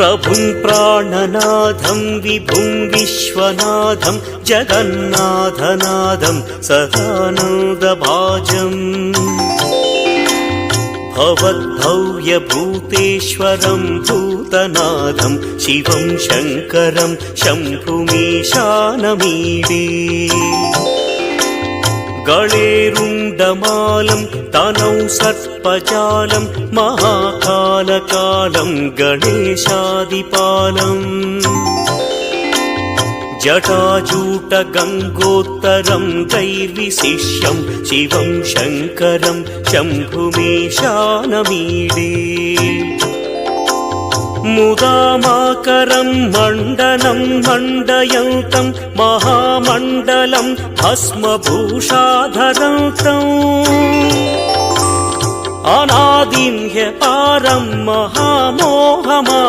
प्रभुं प्राणनाथं विभुं विश्वनाथं जगन्नाथनाथं सदानन्दभाजम् भवद्भव्यभूतेश्वरं भूतनाथं शिवं शङ्करं शम्भुमीशानमीडे गळेरुण्डमालं तनौ सर्पजालं महाकालकालं गणेशादिपालम् जटाजूटगङ्गोत्तरं दैर्विशिष्यं शिवं शङ्करं शम्भुमीशानमीडे मुदामाकरं मण्डनं मण्डयन्तं महामण्डलं भस्मभूषाधरन्तम् अनादिं ह्यपारं महामोहमा